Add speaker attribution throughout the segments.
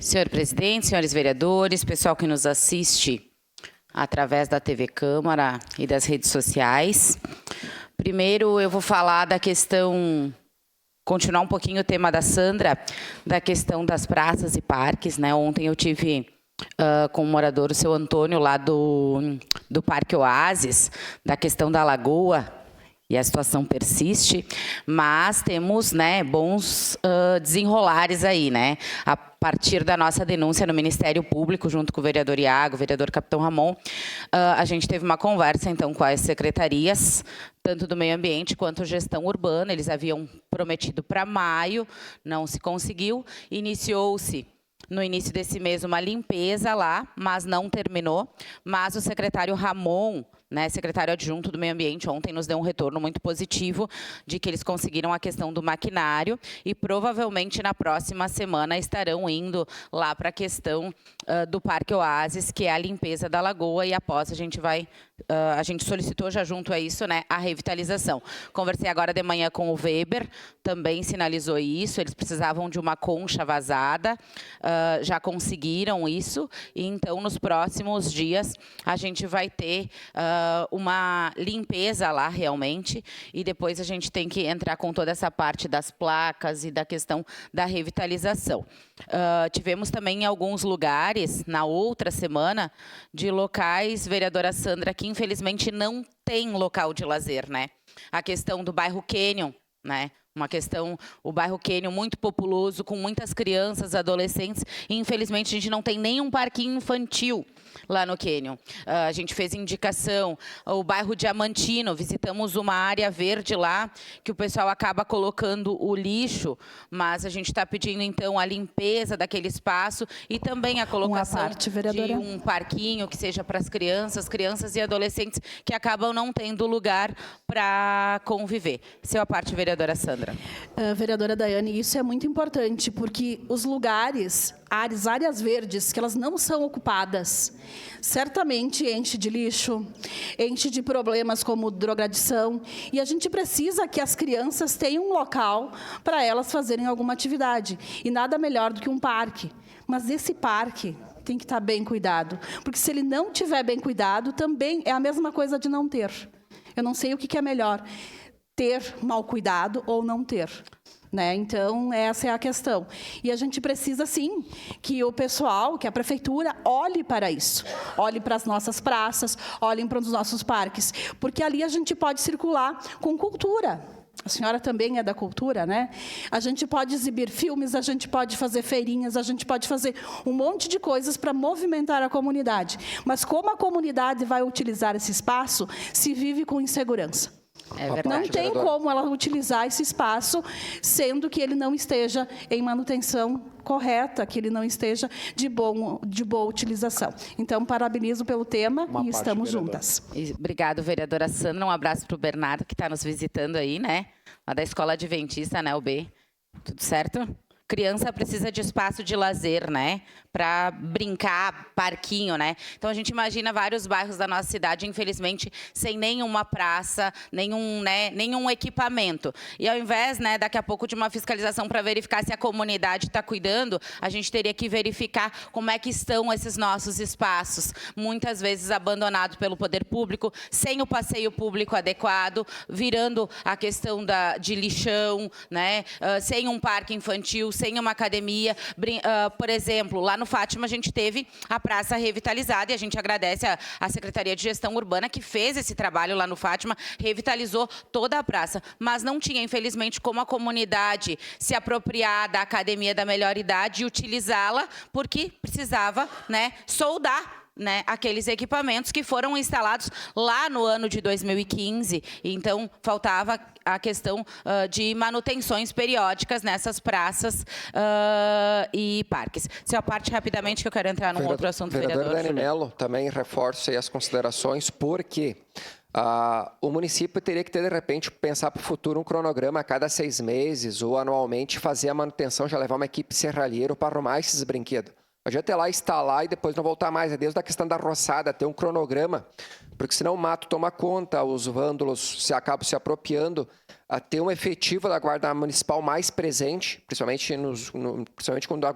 Speaker 1: Senhor presidente, senhores vereadores, pessoal que nos assiste através da TV Câmara e das redes sociais. Primeiro, eu vou falar da questão, continuar um pouquinho o tema da Sandra, da questão das praças e parques, né? Ontem eu tive com o morador, o seu Antônio, lá do Parque Oásis, da questão da lagoa, e a situação persiste, mas temos, né, bons desenrolares aí, né? A partir da nossa denúncia no Ministério Público, junto com o vereador Iago, o vereador Capitão Ramon, a gente teve uma conversa, então, com as secretarias, tanto do meio ambiente quanto gestão urbana. Eles haviam prometido para maio, não se conseguiu. Iniciou-se no início desse mês uma limpeza lá, mas não terminou. Mas o secretário Ramon, né, secretário adjunto do Meio Ambiente, ontem nos deu um retorno muito positivo de que eles conseguiram a questão do maquinário e provavelmente na próxima semana estarão indo lá para a questão do Parque Oásis, que é a limpeza da lagoa, e após a gente vai, a gente solicitou já junto a isso, né, a revitalização. Conversei agora de manhã com o Weber, também sinalizou isso, eles precisavam de uma concha vazada, já conseguiram isso, e então nos próximos dias a gente vai ter uma limpeza lá realmente, e depois a gente tem que entrar com toda essa parte das placas e da questão da revitalização. Tivemos também em alguns lugares, na outra semana, de locais, vereadora Sandra, que infelizmente não tem local de lazer, né? A questão do bairro Canyon, né? Uma questão, o bairro Canyon muito populoso, com muitas crianças, adolescentes, e infelizmente a gente não tem nenhum parquinho infantil lá no Canyon. A gente fez indicação, o bairro Diamantino, visitamos uma área verde lá, que o pessoal acaba colocando o lixo, mas a gente está pedindo então a limpeza daquele espaço e também a colocação de um parquinho que seja para as crianças e adolescentes que acabam não tendo lugar para conviver. Seu parte, vereadora Sandra.
Speaker 2: Vereadora Daiane, isso é muito importante, porque os lugares, áreas verdes, que elas não são ocupadas, certamente enche de lixo, enche de problemas como drogadição, e a gente precisa que as crianças tenham um local para elas fazerem alguma atividade, e nada melhor do que um parque. Mas esse parque tem que estar bem cuidado, porque se ele não tiver bem cuidado, também é a mesma coisa de não ter. Eu não sei o que é melhor, ter mal cuidado ou não ter, né? Então, essa é a questão. E a gente precisa, sim, que o pessoal, que a prefeitura olhe para isso. Olhe para as nossas praças, olhem para os nossos parques, porque ali a gente pode circular com cultura. A senhora também é da cultura, né? A gente pode exibir filmes, a gente pode fazer feirinhas, a gente pode fazer um monte de coisas para movimentar a comunidade. Mas como a comunidade vai utilizar esse espaço se vive com insegurança? Não tem como ela utilizar esse espaço, sendo que ele não esteja em manutenção correta, que ele não esteja de boa utilização. Então, parabenizo pelo tema e estamos juntas.
Speaker 1: Obrigado, vereadora Sandra. Um abraço para o Bernardo, que está nos visitando aí, né? Lá da Escola Adventista, né, UB. Tudo certo? Criança precisa de espaço de lazer, né? Para brincar, parquinho, né? Então a gente imagina vários bairros da nossa cidade, infelizmente, sem nenhuma praça, nenhum equipamento. E ao invés, né, daqui a pouco de uma fiscalização para verificar se a comunidade está cuidando, a gente teria que verificar como é que estão esses nossos espaços, muitas vezes abandonados pelo poder público, sem o passeio público adequado, virando a questão de lixão, né? Sem um parque infantil, sem uma academia. Por exemplo, lá no Fátima a gente teve a praça revitalizada e a gente agradece a Secretaria de Gestão Urbana que fez esse trabalho lá no Fátima, revitalizou toda a praça, mas não tinha, infelizmente, como a comunidade se apropriar da academia da melhor idade e utilizá-la, porque precisava, né, soldar, né, aqueles equipamentos que foram instalados lá no ano de 2015. Então, faltava a questão de manutenções periódicas nessas praças e parques. Se a parte rapidamente, que eu quero entrar num outro assunto, vereador
Speaker 3: Dani Mello, também reforço aí as considerações, porque o município teria que ter, de repente, pensar para o futuro um cronograma a cada 6 meses ou anualmente fazer a manutenção, já levar uma equipe serralheira para arrumar esses brinquedos. A gente ir lá, instalar e depois não voltar mais. É desde a questão da roçada, ter um cronograma, porque senão o mato toma conta, os vândalos acabam se apropriando, a ter um efetivo da Guarda Municipal mais presente, principalmente quando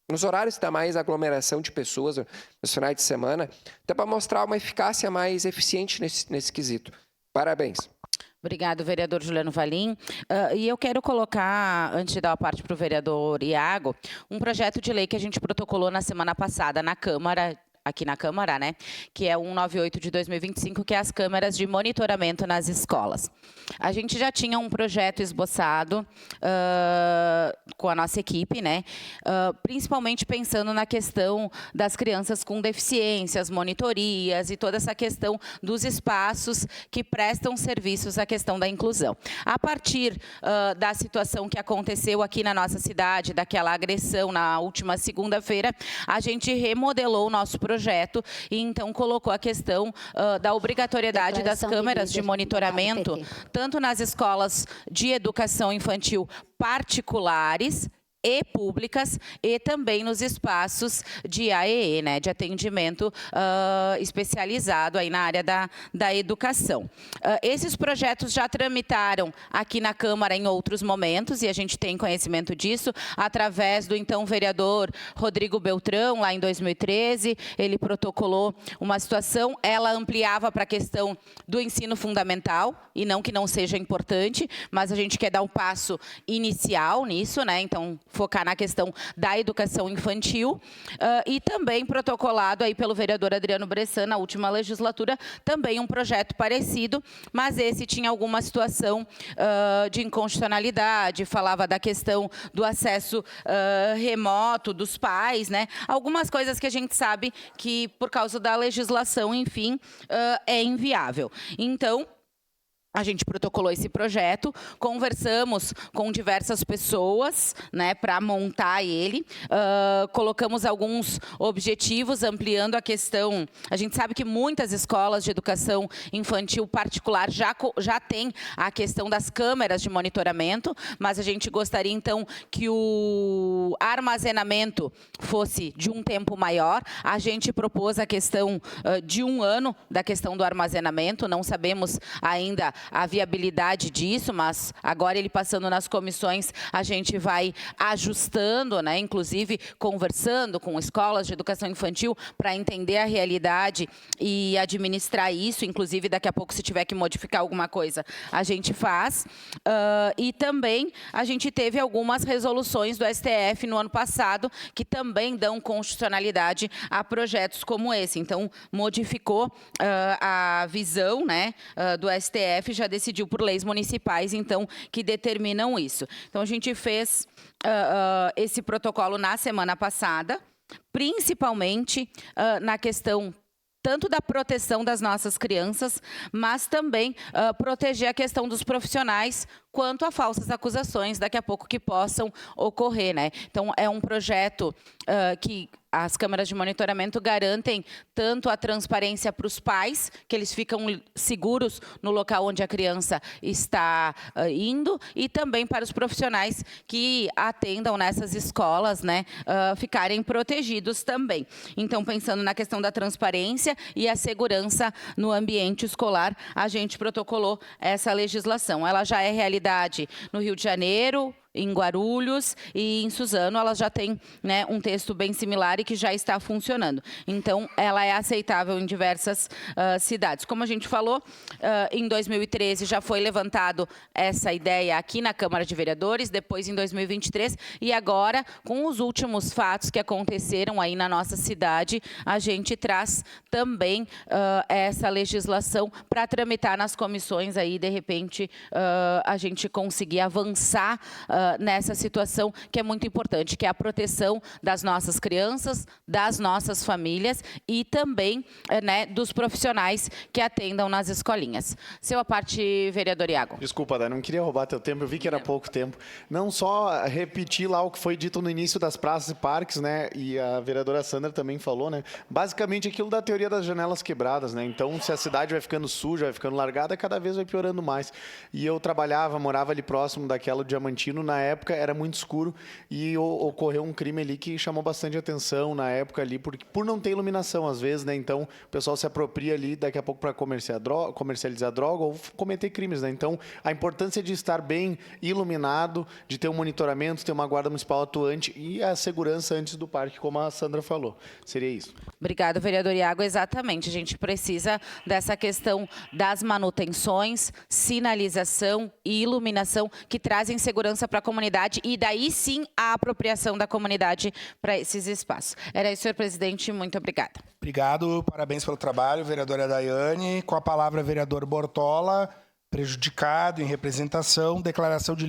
Speaker 3: nos horários que dá mais aglomeração de pessoas, nos finais de semana, até para mostrar uma eficácia mais eficiente nesse quesito. Parabéns.
Speaker 1: Obrigado, vereador Juliano Valim. E eu quero colocar, antes de dar a parte para o vereador Iago, um projeto de lei que a gente protocolou na semana passada na Câmara, aqui na Câmara, né, que é 198 de 2025, que é as câmeras de monitoramento nas escolas. A gente já tinha um projeto esboçado com a nossa equipe, né, principalmente pensando na questão das crianças com deficiências, monitorias e toda essa questão dos espaços que prestam serviços à questão da inclusão. A partir da situação que aconteceu aqui na nossa cidade, daquela agressão na última segunda-feira, a gente remodelou o nosso projeto e então colocou a questão da obrigatoriedade das câmeras de monitoramento, tanto nas escolas de educação infantil particulares e públicas, e também nos espaços de AEE, né, de atendimento especializado aí na área da educação. Esses projetos já tramitaram aqui na Câmara em outros momentos, e a gente tem conhecimento disso, através do então vereador Rodrigo Beltrão, lá em 2013, ele protocolou uma situação, ela ampliava para a questão do ensino fundamental, e não que não seja importante, mas a gente quer dar um passo inicial nisso, né, então focar na questão da educação infantil, e também protocolado aí pelo vereador Adriano Bressan na última legislatura, também um projeto parecido, mas esse tinha alguma situação de inconstitucionalidade, falava da questão do acesso remoto dos pais, né? Algumas coisas que a gente sabe que, por causa da legislação, enfim, é inviável. Então, a gente protocolou esse projeto, conversamos com diversas pessoas, né, para montar ele, colocamos alguns objetivos, ampliando a questão. A gente sabe que muitas escolas de educação infantil particular já têm a questão das câmeras de monitoramento, mas a gente gostaria, então, que o armazenamento fosse de um tempo maior. A gente propôs a questão de 1 ano da questão do armazenamento, não sabemos ainda a viabilidade disso, mas agora ele passando nas comissões, a gente vai ajustando, né, inclusive conversando com escolas de educação infantil para entender a realidade e administrar isso, inclusive daqui a pouco se tiver que modificar alguma coisa, a gente faz. E também a gente teve algumas resoluções do STF no ano passado que também dão constitucionalidade a projetos como esse. Então, modificou a visão, né, do STF, já decidiu por leis municipais, então, que determinam isso. Então, a gente fez esse protocolo na semana passada, principalmente na questão tanto da proteção das nossas crianças, mas também proteger a questão dos profissionais quanto a falsas acusações daqui a pouco que possam ocorrer, né? Então, é um projeto que as câmeras de monitoramento garantem tanto a transparência para os pais, que eles ficam seguros no local onde a criança está indo, e também para os profissionais que atendam nessas escolas, né, ficarem protegidos também. Então, pensando na questão da transparência e a segurança no ambiente escolar, a gente protocolou essa legislação. Ela já é realidade no Rio de Janeiro, em Guarulhos e em Suzano, ela já tem, né, um texto bem similar e que já está funcionando. Então, ela é aceitável em diversas cidades. Como a gente falou, em 2013 já foi levantado essa ideia aqui na Câmara de Vereadores, depois em 2023, e agora, com os últimos fatos que aconteceram aí na nossa cidade, a gente traz também essa legislação para tramitar nas comissões aí, de repente, a gente conseguir avançar nessa situação que é muito importante, que é a proteção das nossas crianças, das nossas famílias e também, né, dos profissionais que atendam nas escolinhas. Seu a parte, vereador Iago.
Speaker 4: Desculpa, Dani, não queria roubar teu tempo, eu vi que era pouco tempo. Não só repetir lá o que foi dito no início das praças e parques, né, e a vereadora Sandra também falou, né, basicamente aquilo da teoria das janelas quebradas, né, então se a cidade vai ficando suja, vai ficando largada, cada vez vai piorando mais. E eu morava ali próximo daquela do Diamantino, na época, era muito escuro e ocorreu um crime ali que chamou bastante atenção na época ali, por não ter iluminação às vezes, né? Então, o pessoal se apropria ali daqui a pouco para comercializar droga ou cometer crimes, né? Então, a importância de estar bem iluminado, de ter um monitoramento, ter uma guarda municipal atuante e a segurança antes do parque, como a Sandra falou. Seria isso.
Speaker 1: Obrigado, vereador Iago. Exatamente, a gente precisa dessa questão das manutenções, sinalização e iluminação que trazem segurança para a comunidade e daí sim a apropriação da comunidade para esses espaços. Era isso, senhor presidente. Muito obrigada.
Speaker 5: Obrigado, parabéns pelo trabalho, vereadora Daiane. Com a palavra, vereador Bortola, prejudicado em representação, declaração de